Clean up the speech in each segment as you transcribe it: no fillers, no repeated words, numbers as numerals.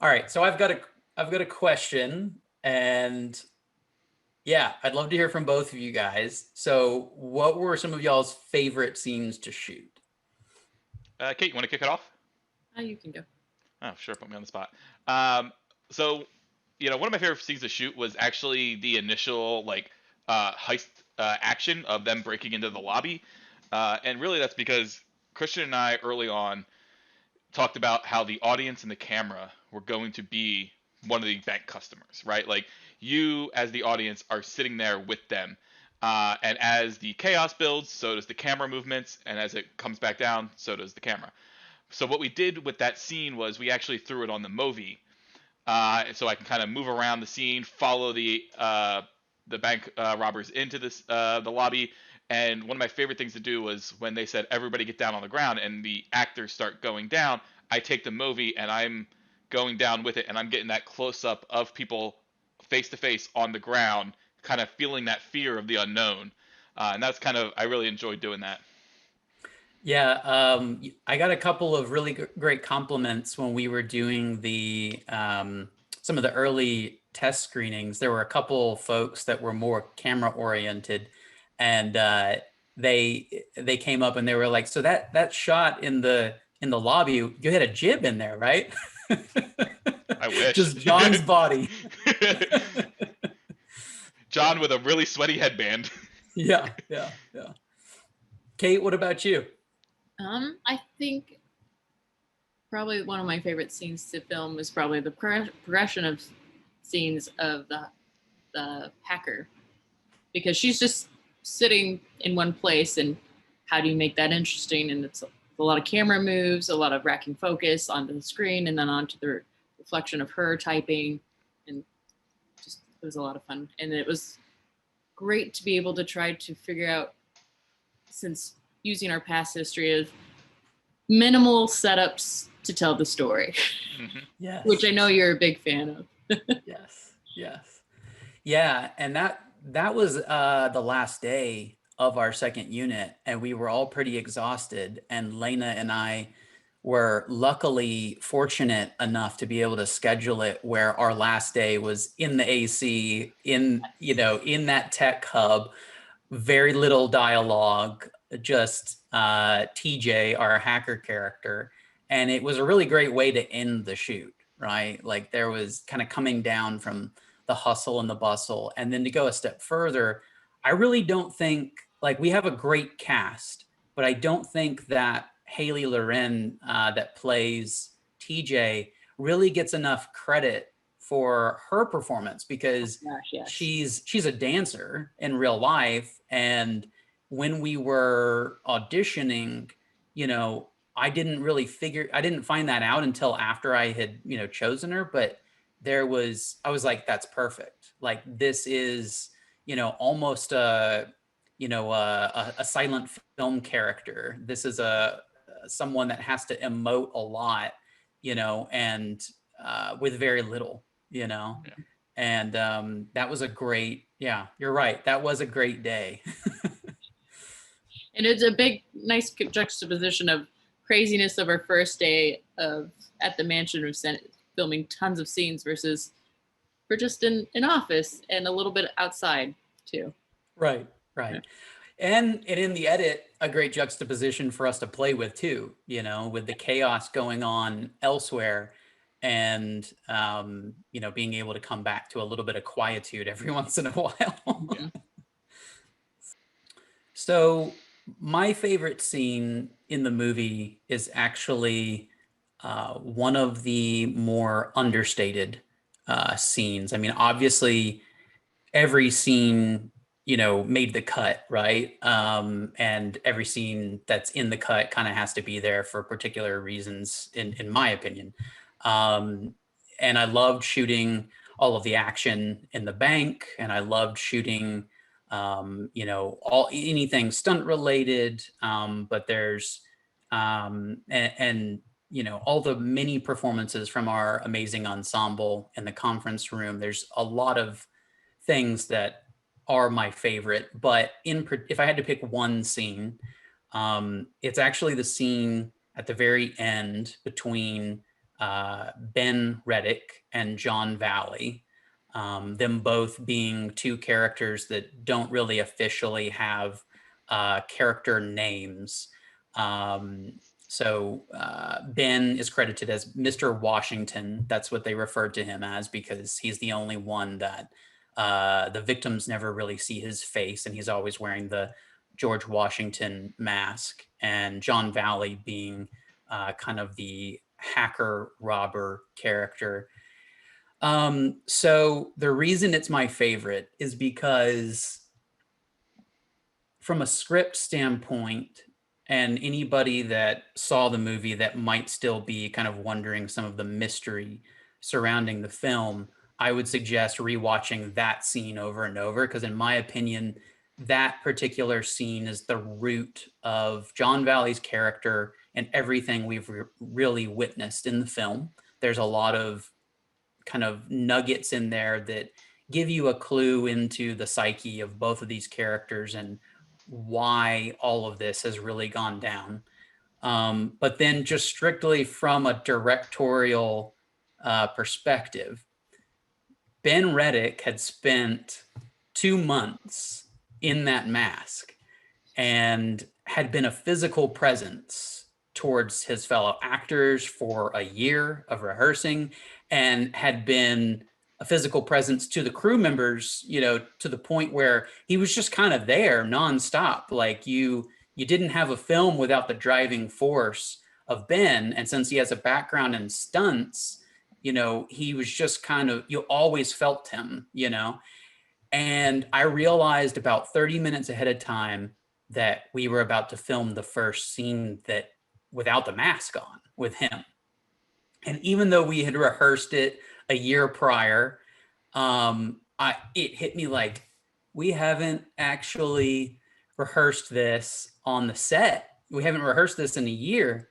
All right, so I've got a question, and yeah, I'd love to hear from both of you guys. So, what were some of y'all's favorite scenes to shoot? Kate, you want to kick it off? Oh, you can go. Oh, sure, put me on the spot. Um, so, one of my favorite scenes to shoot was actually the initial heist action of them breaking into the lobby, and really that's because Christian and I early on talked about how the audience and the camera were going to be one of the bank customers, right? Like you as the audience are sitting there with them. And as the chaos builds, so does the camera movements, and as it comes back down, so does the camera. So what we did with that scene was we actually threw it on the Movi, so I can kind of move around the scene, follow the bank robbers into the lobby. And one of my favorite things to do was when they said everybody get down on the ground and the actors start going down. I take the movie and I'm going down with it, and I'm getting that close up of people face to face on the ground, kind of feeling that fear of the unknown. And that's kind of I really enjoyed doing that. Yeah, I got a couple of really great compliments when we were doing the some of the early test screenings. There were a couple folks that were more camera oriented, and they came up and they were like, "So that shot in the lobby, you had a jib in there, right?" I wish. Just John's body. John with a really sweaty headband. Yeah, yeah, yeah. Kate, what about you? I think probably one of my favorite scenes to film was probably the progression of scenes of the hacker, because she's just sitting in one place, and how do you make that interesting? And it's a lot of camera moves, a lot of racking focus onto the screen, and then onto the reflection of her typing, and just it was a lot of fun. And it was great to be able to try to figure out, since using our past history of minimal setups to tell the story. Mm-hmm. Yes. Which I know you're a big fan of. Yes, yes. Yeah, and that was the last day of our second unit, and we were all pretty exhausted, and Lena and I were luckily fortunate enough to be able to schedule it where our last day was in the AC, in that tech hub, very little dialogue, just TJ, our hacker character. And it was a really great way to end the shoot, right? Like there was kind of coming down from the hustle and the bustle. And then to go a step further, I really don't think, like, we have a great cast, but I don't think that Haley Loren that plays TJ really gets enough credit for her performance, because yes. she's a dancer in real life. And when we were auditioning, I didn't find that out until after I had, chosen her. But I was like, that's perfect. Like, this is, almost a silent film character. This is someone that has to emote a lot, and with very little, Yeah. and that was a great, yeah, you're right. That was a great day. And it's a big, nice juxtaposition of craziness of our first day at the mansion of Senate, filming tons of scenes, versus we're just in an office and a little bit outside too. Right. Yeah. And in the edit, a great juxtaposition for us to play with too, with the chaos going on elsewhere, and being able to come back to a little bit of quietude every once in a while. Yeah. So my favorite scene in the movie is actually one of the more understated scenes. I mean, obviously, every scene, made the cut, right? And every scene that's in the cut kind of has to be there for particular reasons, in my opinion. And I loved shooting all of the action in the bank, and I loved shooting, anything stunt related. But there's and all the mini performances from our amazing ensemble in the conference room. There's a lot of things that are my favorite, but if I had to pick one scene, it's actually the scene at the very end between Ben Reddick and John Valley, them both being two characters that don't really officially have character names. So Ben is credited as Mr. Washington. That's what they referred to him as, because he's the only one that the victims never really see his face, and he's always wearing the George Washington mask. And John Valley being kind of the hacker robber character. So the reason it's my favorite is because from a script standpoint, and anybody that saw the movie that might still be kind of wondering some of the mystery surrounding the film, I would suggest rewatching that scene over and over, because in my opinion, that particular scene is the root of John Valley's character and everything we've really witnessed in the film. There's a lot of kind of nuggets in there that give you a clue into the psyche of both of these characters and why all of this has really gone down. But then just strictly from a directorial perspective, Ben Reddick had spent 2 months in that mask and had been a physical presence towards his fellow actors for a year of rehearsing, and had been a physical presence to the crew members, you know, to the point where he was just kind of there nonstop. Like you didn't have a film without the driving force of Ben. And since he has a background in stunts, you know, he was just kind of, you always felt him, you know. And I realized about 30 minutes ahead of time that we were about to film the first scene that without the mask on with him. And even though we had rehearsed it a year prior, it hit me like, we haven't actually rehearsed this on the set. We haven't rehearsed this in a year.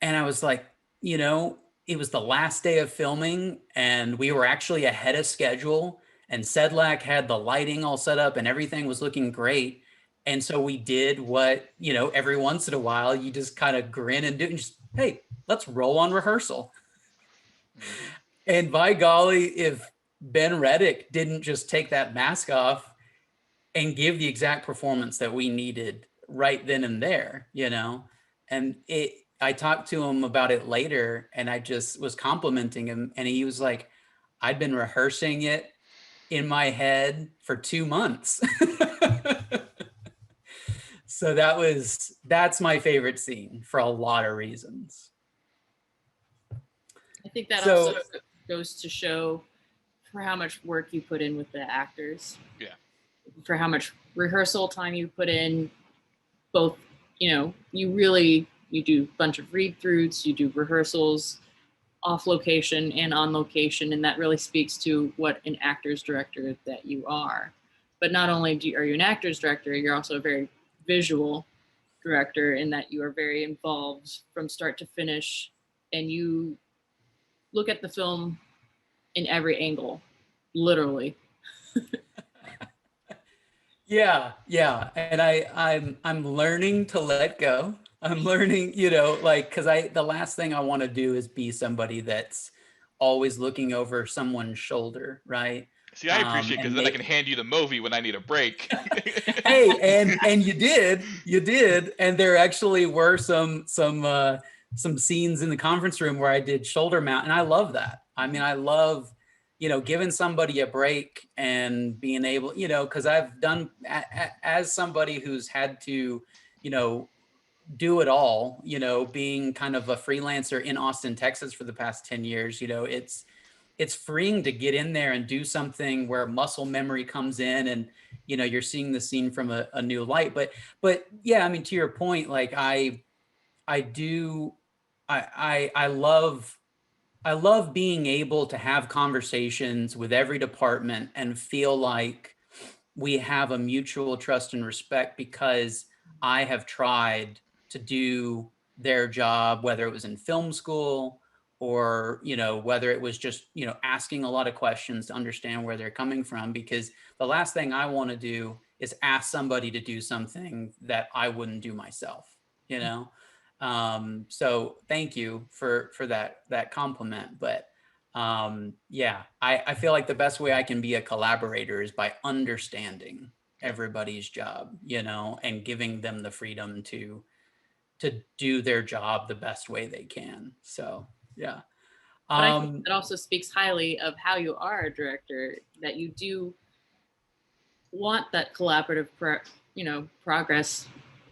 And I was like, you know, it was the last day of filming and we were actually ahead of schedule, and Sedlack had the lighting all set up and everything was looking great. And so we did what, you know, every once in a while you just kind of grin and do and just, hey, let's roll on rehearsal. And by golly, if Ben Reddick didn't just take that mask off and give the exact performance that we needed right then and there, you know, and I talked to him about it later and I just was complimenting him, and he was like, I'd been rehearsing it in my head for 2 months. So that's my favorite scene for a lot of reasons. I think that So- also goes to show for how much work you put in with the actors. Yeah. For how much rehearsal time you put in, both, you know, you do a bunch of read-throughs, you do rehearsals off location and on location, and that really speaks to what an actor's director that you are. But not only are you an actor's director, you're also a very visual director in that you are very involved from start to finish, and you look at the film in every angle, literally. Yeah, and I'm learning to let go. I'm learning, you know, like, because the last thing I want to do is be somebody that's always looking over someone's shoulder, right? See, I appreciate, because then I make- can hand you the movie when I need a break. Hey, and you did, and there actually were some scenes in the conference room where I did shoulder mount, and I love that. I mean, I love, you know, giving somebody a break and being able, you know, because I've done as somebody who's had to, you know, do it all, you know, being kind of a freelancer in Austin, Texas for the past 10 years, you know, it's freeing to get in there and do something where muscle memory comes in, and, you know, you're seeing the scene from a new light. But yeah, I mean, to your point, like I love being able to have conversations with every department and feel like we have a mutual trust and respect, because I have tried to do their job, whether it was in film school or, you know, whether it was just, you know, asking a lot of questions to understand where they're coming from, because the last thing I want to do is ask somebody to do something that I wouldn't do myself, you know? So thank you for that compliment. But yeah, I feel like the best way I can be a collaborator is by understanding everybody's job, you know, and giving them the freedom to do their job the best way they can. So yeah. But I think that also speaks highly of how you are a director, that you do want that collaborative progress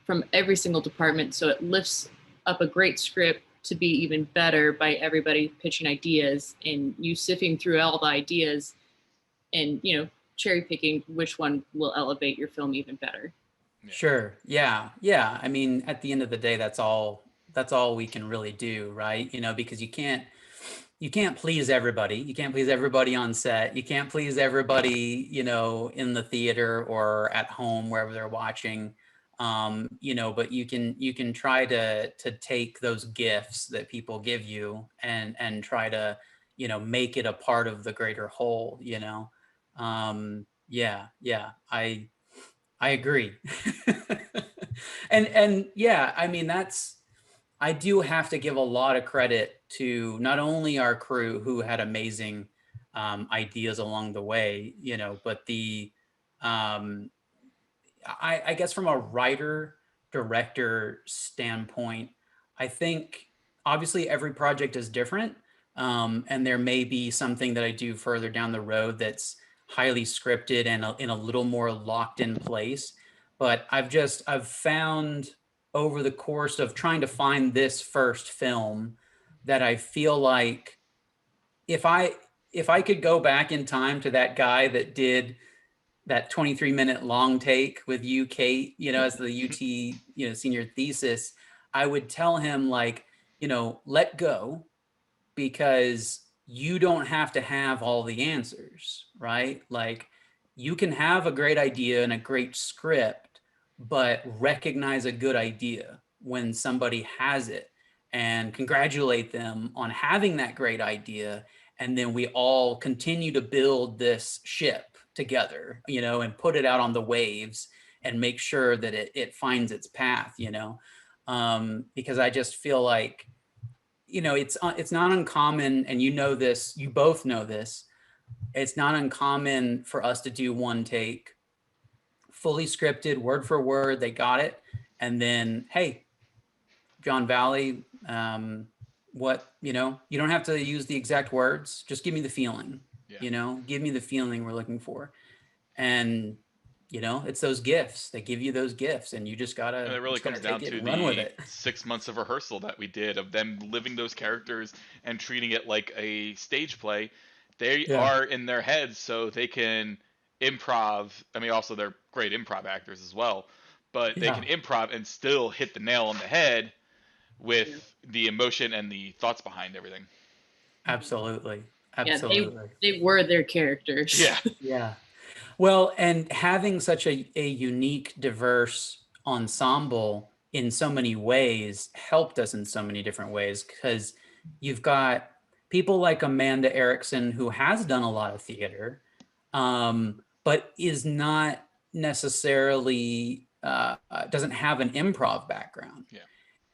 from every single department, so it lifts up a great script to be even better by everybody pitching ideas and you sifting through all the ideas and, you know, cherry picking which one will elevate your film even better. Yeah. Sure. Yeah. Yeah. I mean, at the end of the day, that's all we can really do, right? You know, because you can't please everybody. You can't please everybody on set. You can't please everybody, you know, in the theater or at home, wherever they're watching. You know, but you can try to take those gifts that people give you and try to, you know, make it a part of the greater whole, you know. Yeah, yeah. I agree. And yeah, I mean, I do have to give a lot of credit to not only our crew who had amazing ideas along the way, you know, but um, I guess from a writer director standpoint, I think obviously every project is different. And there may be something that I do further down the road that's highly scripted and in a little more locked in place. But I've found over the course of trying to find this first film that I feel like if I could go back in time to that guy that did that 23-minute long take with you, Kate, you know, as the UT, you know, senior thesis, I would tell him, like, you know, let go, because you don't have to have all the answers, right? Like, you can have a great idea and a great script, but recognize a good idea when somebody has it and congratulate them on having that great idea. And then we all continue to build this ship together, you know, and put it out on the waves and make sure that it finds its path, you know. Because I just feel like, you know, it's not uncommon, and you know this, you both know this, it's not uncommon for us to do one take, fully scripted, word for word, they got it, and then, hey, John Valley, what, you know, you don't have to use the exact words, just give me the feeling. You know, give me the feeling we're looking for. And you know, it's those gifts, they give you those gifts, and you just gotta, and it really comes down to run with the it. 6 months of rehearsal that we did of them living those characters and treating it like a stage play. They are in their heads, so they can improv. I mean, also they're great improv actors as well, but they can improv and still hit the nail on the head with the emotion and the thoughts behind everything. Absolutely. Absolutely. Yeah, they were their characters. Yeah. Yeah. Well, and having such a unique, diverse ensemble in so many ways helped us in so many different ways, because you've got people like Amanda Erickson, who has done a lot of theater, but is not necessarily, doesn't have an improv background. Yeah.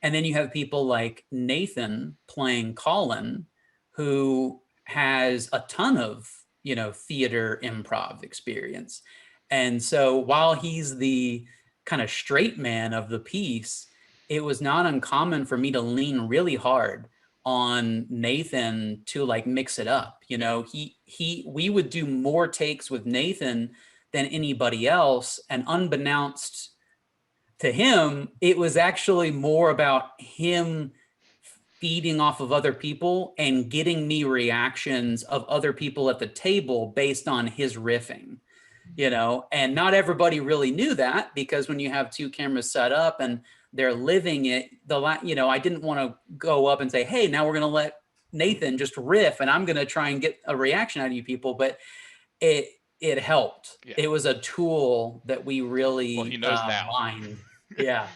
And then you have people like Nathan playing Colin, who has a ton of, you know, theater improv experience. And so while he's the kind of straight man of the piece, it was not uncommon for me to lean really hard on Nathan to like mix it up. You know, we would do more takes with Nathan than anybody else. And unbeknownst to him, it was actually more about him feeding off of other people and getting me reactions of other people at the table based on his riffing, you know. And not everybody really knew that, because when you have two cameras set up and they're living it, you know, I didn't want to go up and say, hey, now we're going to let Nathan just riff and I'm going to try and get a reaction out of you people. But it helped. It was a tool that we really well, he knows now. mined. Yeah.